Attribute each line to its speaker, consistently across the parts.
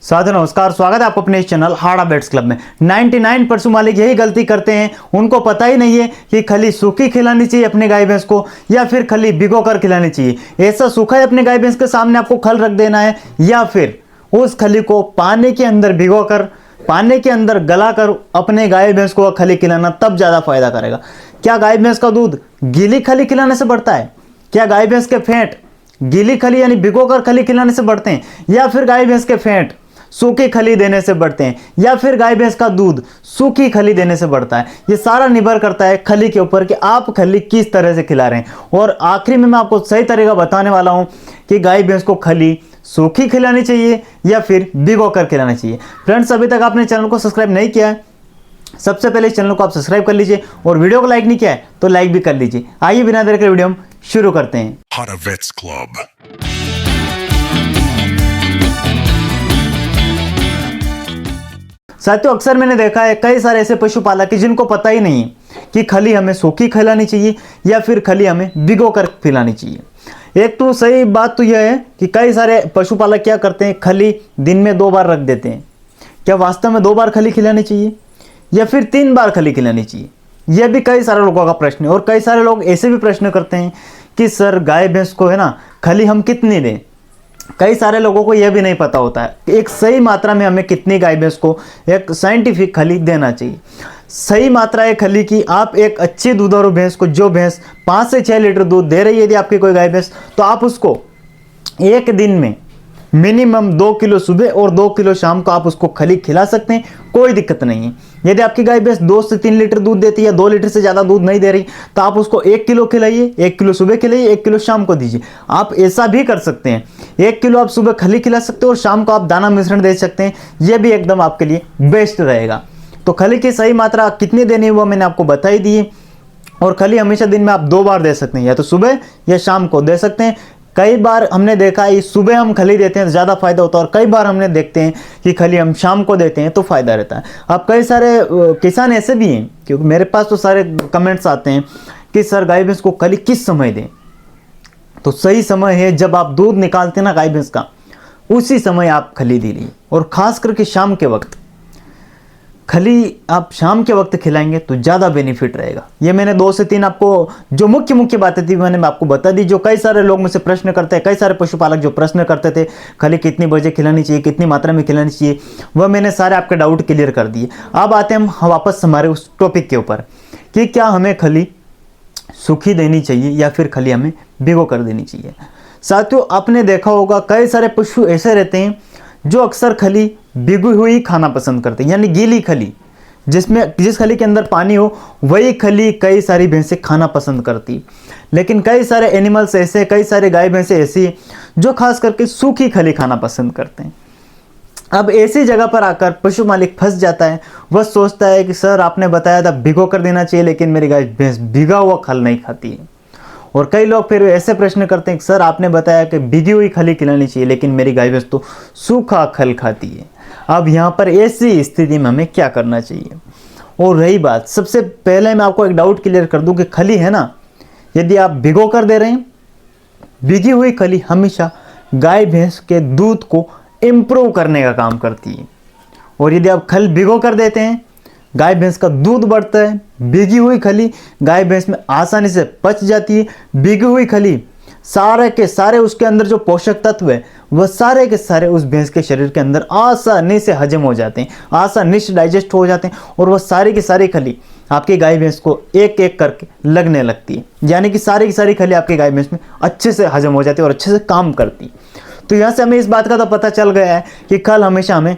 Speaker 1: साथियों नमस्कार, स्वागत है आपको अपने इस चैनल हार्ड अपडेट्स क्लब में। 99 पशु मालिक यही गलती करते हैं, उनको पता ही नहीं है कि खली सूखी खिलानी चाहिए अपने गाय भैंस को या फिर खली भिगो कर खिलानी चाहिए। ऐसा सूखा है अपने गाय भैंस के सामने आपको खल रख देना है या फिर उस खली को पानी के अंदर भिगो कर पानी के अंदर गला कर अपने गाय भैंस को खली खिलाना, तब ज्यादा फायदा करेगा। क्या गाय भैंस का दूध गीली खली खिलाने से बढ़ता है? क्या गाय भैंस के फेंट गीली खली यानी भिगो कर खली खिलाने से बढ़ते हैं, या फिर गाय भैंस के फेंट सूखी खली देने से बढ़ते हैं, या फिर गाय भैंस का दूध सूखी खली देने से बढ़ता है? ये सारा निर्भर करता है खली के ऊपर कि आप खली किस तरह से खिला रहे हैं। और आखिरी में मैं आपको सही तरीका बताने वाला हूं कि गाय भैंस को खली सूखी खिलानी चाहिए या फिर भिगो कर खिलानी चाहिए। फ्रेंड्स, अभी तक आपने चैनल को सब्सक्राइब नहीं किया है, सबसे पहले इस चैनल को आप सब्सक्राइब कर लीजिए और वीडियो को लाइक नहीं किया है तो लाइक भी कर लीजिए। आइए बिना देर के वीडियो हम शुरू करते हैं।
Speaker 2: Hot Vets Club.
Speaker 1: साथियों, अक्सर मैंने देखा है कई सारे ऐसे पशुपालक हैं जिनको पता ही नहीं है कि खली हमें सूखी खिलानी चाहिए या फिर खली हमें भिगो कर खिलानी चाहिए। एक तो सही बात तो यह है कि कई सारे पशुपालक क्या करते हैं, खली दिन में 2 बार रख देते हैं। क्या वास्तव में 2 बार खली खिलानी चाहिए या फिर 3 बार खली खिलानी चाहिए? यह भी कई सारे लोगों का प्रश्न है। और कई सारे लोग ऐसे भी प्रश्न करते हैं कि सर गाय भैंस को है ना खली हम कितनी दें। कई सारे लोगों को यह भी नहीं पता होता है कि एक सही मात्रा में हमें कितनी गाय भैंस को एक साइंटिफिक खली देना चाहिए। सही मात्रा है खली की। आप एक अच्छी दूधारू भैंस को, जो भैंस 5 से 6 लीटर दूध दे रही है यदि आपकी कोई गाय भैंस, तो आप उसको एक दिन में मिनिमम 2 किलो सुबह और 2 किलो शाम को आप उसको खली खिला सकते हैं, कोई दिक्कत नहीं है। यदि आपकी गाय भैंस 2 से 3 लीटर दूध देती है या 2 लीटर से ज़्यादा दूध नहीं दे रही, तो आप उसको 1 किलो खिलाइए, 1 किलो सुबह खिलाइए, 1 किलो शाम को दीजिए। आप ऐसा भी कर सकते हैं, 1 किलो आप सुबह खली खिला सकते हो और शाम को आप दाना मिश्रण दे सकते हैं। यह भी एकदम आपके लिए बेस्ट रहेगा। तो खली की सही मात्रा कितनी देनी है वो मैंने आपको बता ही दी है। और खली हमेशा दिन में आप 2 बार दे सकते हैं, या तो सुबह या शाम को दे सकते हैं। कई बार हमने देखा है सुबह हम खली देते हैं तो ज़्यादा फायदा होता है, और कई बार हमने देखते हैं कि खली हम शाम को देते हैं तो फायदा रहता है। अब कई सारे किसान ऐसे भी हैं, क्योंकि मेरे पास तो सारे कमेंट्स आते हैं कि सर गाय भैंस को खली किस समय दें। तो सही समय है जब आप दूध निकालते हैं ना गाय भैंस का, उसी समय आप खली दीजिए। और खास करके शाम के वक्त खली आप शाम के वक्त खिलाएंगे तो ज़्यादा बेनिफिट रहेगा। ये मैंने 2 से 3 आपको जो मुख्य बातें थी मैंने आपको बता दी। जो कई सारे लोग मुझसे प्रश्न करते हैं, कई सारे पशुपालक जो प्रश्न करते थे खली कितनी बजे खिलानी चाहिए, कितनी मात्रा में खिलानी चाहिए, वह मैंने सारे आपके डाउट क्लियर कर दिए। अब आते हैं हम वापस हमारे उस टॉपिक के ऊपर कि क्या हमें खली सूखी देनी चाहिए या फिर खली हमें भिगो कर देनी चाहिए। साथियों, आपने देखा होगा कई सारे पशु ऐसे रहते हैं जो अक्सर खली भिगी हुई खाना पसंद करते हैं, यानी गीली खली, जिस खली के अंदर पानी हो वही खली कई सारी भैंसें खाना पसंद करती। लेकिन कई सारे एनिमल्स ऐसे, कई सारे गाय भैंसें ऐसी जो खास करके सूखी खली खाना पसंद करते हैं। अब ऐसी जगह पर आकर पशु मालिक फंस जाता है। वह सोचता है कि सर आपने बताया था भिगो कर देना चाहिए, लेकिन मेरी गाय भैंस भिगा हुआ खल नहीं खाती है। और कई लोग फिर ऐसे प्रश्न करते हैं कि सर आपने बताया कि भिगी हुई खली खिलानी चाहिए, लेकिन मेरी गाय भैंस तो सूखा खल खाती है। अब यहाँ पर ऐसी स्थिति में हमें क्या करना चाहिए? और रही बात, सबसे पहले मैं आपको एक डाउट क्लियर कर दूं कि खली है ना, यदि आप भिगो कर दे रहे हैं, भिगी हुई खली हमेशा गाय भैंस के दूध को इम्प्रूव करने का काम करती है। और यदि आप खल भिगो कर देते हैं, गाय भैंस का दूध बढ़ता है। भिगी हुई खली गाय भैंस में आसानी से पच जाती है। भिगी हुई खली सारे के सारे उसके अंदर जो पोषक तत्व है वह सारे के सारे उस भैंस के शरीर के अंदर आसानी से हजम हो जाते हैं, आसानी से डाइजेस्ट हो जाते हैं, और वह सारी की सारी खली आपकी गाय भैंस को एक एक करके लगने लगती है। यानी कि सारी की सारी खली आपकी गाय भैंस में अच्छे से हजम हो जाती है और अच्छे से काम करती है। तो यहाँ से हमें इस बात का तो पता चल गया है कि खल हमेशा हमें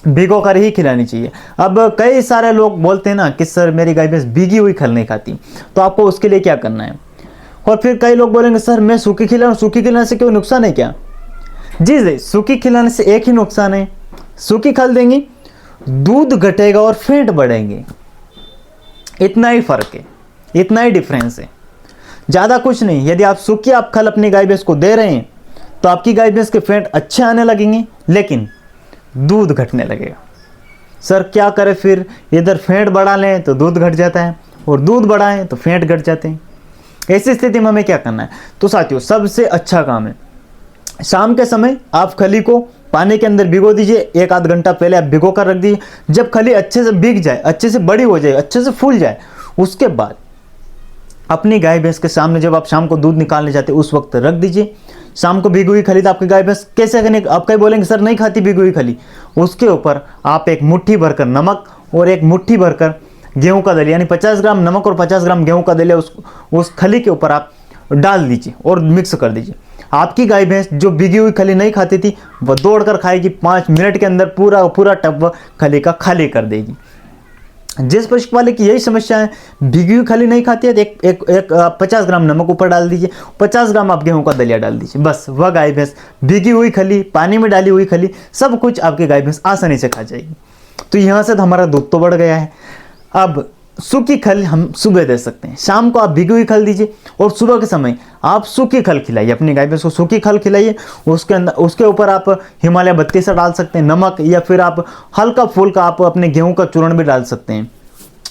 Speaker 1: भिगो कर ही खिलानी चाहिए। अब कई सारे लोग बोलते हैं ना कि सर मेरी गाय भैंस भीगी हुई खल नहीं खाती, तो आपको उसके लिए क्या करना है? और फिर कई लोग बोलेंगे सर मैं सूखी खिलाऊं, सूखी खिलाने से कोई नुकसान है क्या? जी, सूखी खिलाने से एक ही नुकसान है। सूखी खल देंगे, दूध घटेगा और फैट बढ़ेंगे। इतना ही फर्क है, इतना ही डिफरेंस है, ज़्यादा कुछ नहीं। यदि आप सूखी आप खल अपनी गाय भैंस को दे रहे हैं तो आपकी गाय भैंस के फैट अच्छे आने लगेंगे, लेकिन दूध घटने लगेगा। सर क्या करें फिर? इधर फैट बढ़ा लें तो दूध घट जाता है, और दूध बढ़ाएं तो फैट घट जाते हैं। ऐसी स्थिति में हमें क्या करना है? तो साथियों, सबसे अच्छा काम है शाम के समय आप खली को पानी के अंदर भिगो दीजिए, 1 आध घंटा पहले आप भिगो कर रख दीजिए। जब खली अच्छे से भीग जाए, अच्छे से बड़ी हो जाए, अच्छे से फूल जाए, उसके बाद अपनी गाय भैंस के सामने जब आप शाम को दूध निकालने जाते हैं उस वक्त रख दीजिए। शाम को भिगी हुई खली तो आपकी गाय भैंस कैसे खाने, आप कहीं बोलेंगे सर नहीं खाती भिगी हुई खली। उसके ऊपर आप एक मुट्ठी भरकर नमक और एक मुट्ठी भरकर गेहूं का दलिया, यानी 50 ग्राम नमक और 50 ग्राम गेहूं का दलिया उस खली के ऊपर आप डाल दीजिए और मिक्स कर दीजिए। आपकी गाय भैंस जो भिगी हुई खली नहीं खाती थी वह दौड़कर खाएगी, 5 मिनट के अंदर पूरा टब खली का खाली कर देगी। जिस पशुपालक की यही समस्या है, भिगी हुई खली नहीं खाती है, एक 50 ग्राम नमक ऊपर डाल दीजिए, 50 ग्राम आप गेहूं का दलिया डाल दीजिए, बस वह गाय भैंस भिगी हुई खली, पानी में डाली हुई खली, सब कुछ आपकी गाय भैंस आसानी से खा जाएगी। तो यहाँ से तो हमारा दूध तो बढ़ गया है। अब सूखी खल हम सुबह दे सकते हैं, शाम को आप भिगी हुई खल दीजिए और सुबह के समय आप सूखी खल खिलाइए, अपनी गाय भैंस को सूखी खल खिलाइए। उसके ऊपर आप हिमालय 32 डाल सकते हैं नमक, या फिर आप हल्का फुल्का आप अपने गेहूं का चूर्ण भी डाल सकते हैं,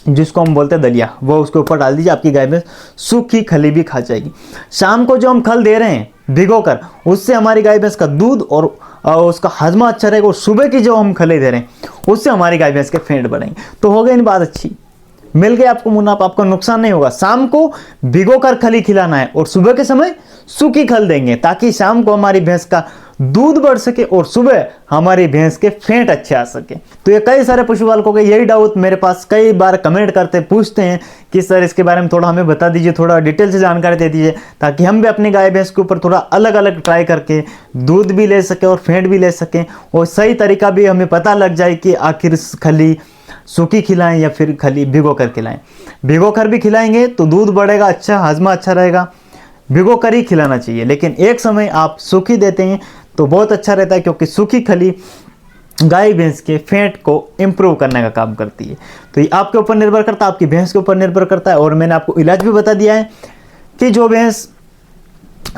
Speaker 1: जिसको हम बोलते हैं दलिया, वो उसके ऊपर डाल दीजिए। आपकी गाय भैंस सूखी खली भी खा जाएगी। शाम को जो हम खल दे रहे हैं भिगोकर, उससे हमारी गाय भैंस का दूध और उसका हजमा अच्छा रहेगा, और सुबह की जो हम खली दे रहे हैं उससे हमारी गाय भैंस के फेंट बढ़ेंगे। तो हो गई इन बात अच्छी, मिल गया आपको मुनाफा, आपका नुकसान नहीं होगा। शाम को भिगोकर खली खिलाना है और सुबह के समय सूखी खल देंगे, ताकि शाम को हमारी भैंस का दूध बढ़ सके और सुबह हमारी भैंस के फेंट अच्छे आ सके। तो ये कई सारे पशुपालकों के यही डाउट मेरे पास कई बार कमेंट करते पूछते हैं कि सर इसके बारे में थोड़ा हमें बता दीजिए, थोड़ा डिटेल से जानकारी दे दीजिए, ताकि हम भी अपनी गाय भैंस के ऊपर थोड़ा अलग अलग ट्राई करके दूध भी ले सकें और फेंट भी ले सकें, और सही तरीका भी हमें पता लग जाए कि आखिर खली सूखी खिलाएं या फिर खली भिगो कर खिलाएं। भिगो कर भी खिलाएंगे तो दूध बढ़ेगा, अच्छा हजमा अच्छा रहेगा, भिगो कर ही खिलाना चाहिए। लेकिन एक समय आप सूखी देते हैं तो बहुत अच्छा रहता है, क्योंकि सूखी खली गाय भैंस के फेंट को इम्प्रूव करने का काम करती है। तो ये आपके ऊपर निर्भर करता है, आपकी भैंस के ऊपर निर्भर करता है। और मैंने आपको इलाज भी बता दिया है कि जो भैंस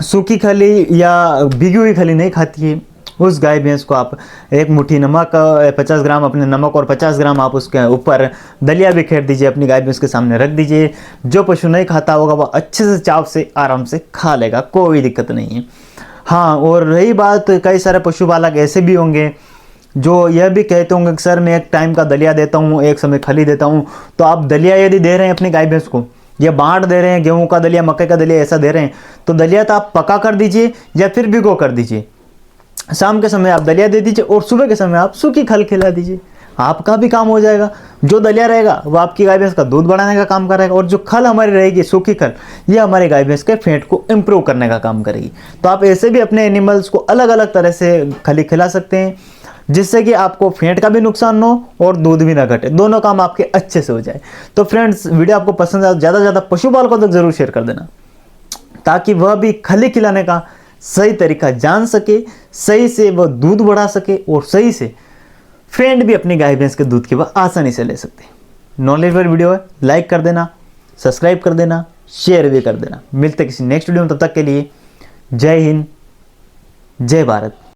Speaker 1: सूखी खली या भिगी हुई खली नहीं खाती है, उस गाय भैंस को आप एक मुट्ठी नमक, 50 ग्राम अपने नमक और 50 ग्राम आप उसके ऊपर दलिया भी खेर दीजिए, अपनी गाय भैंस के सामने रख दीजिए। जो पशु नहीं खाता होगा वह अच्छे से चाव से आराम से खा लेगा, कोई दिक्कत नहीं है। हाँ, और रही बात, कई सारे पशुपालक ऐसे भी होंगे जो यह भी कहते होंगे कि सर मैं एक टाइम का दलिया देता हूँ, एक समय खली देता हूँ। तो आप दलिया यदि दे रहे हैं अपनी गाय भैंस को, या बांट दे रहे हैं, गेहूं का दलिया, मक्के का दलिया ऐसा दे रहे हैं, तो दलिया तो आप पका कर दीजिए या फिर भिगो कर दीजिए। शाम के समय आप दलिया दे दीजिए और सुबह के समय आप सूखी खल खिला दीजिए, आपका भी काम हो जाएगा। जो दलिया रहेगा वो आपकी गाय भैंस का दूध बढ़ाने का काम करेगा, और जो खल हमारी रहेगी सूखी खल, ये हमारे गाय भैंस के फेंट को इम्प्रूव करने का काम करेगी। तो आप ऐसे भी अपने एनिमल्स को अलग अलग तरह से खली खिला सकते हैं, जिससे कि आपको फेंट का भी नुकसान न हो और दूध भी ना घटे, दोनों काम आपके अच्छे से हो जाए। तो फ्रेंड्स, वीडियो आपको पसंद आए ज़्यादा से ज़्यादा पशुपालकों तक जरूर शेयर कर देना, ताकि वह भी खली खिलाने का सही तरीका जान सके, सही से वह दूध बढ़ा सके, और सही से फेंट भी अपनी गाय भैंस के दूध की वह आसानी से ले सकते हैं। नॉलेजफुल वीडियो है, लाइक कर देना, सब्सक्राइब कर देना, शेयर भी कर देना। मिलते किसी नेक्स्ट वीडियो में, तब तक के लिए जय हिंद, जय भारत।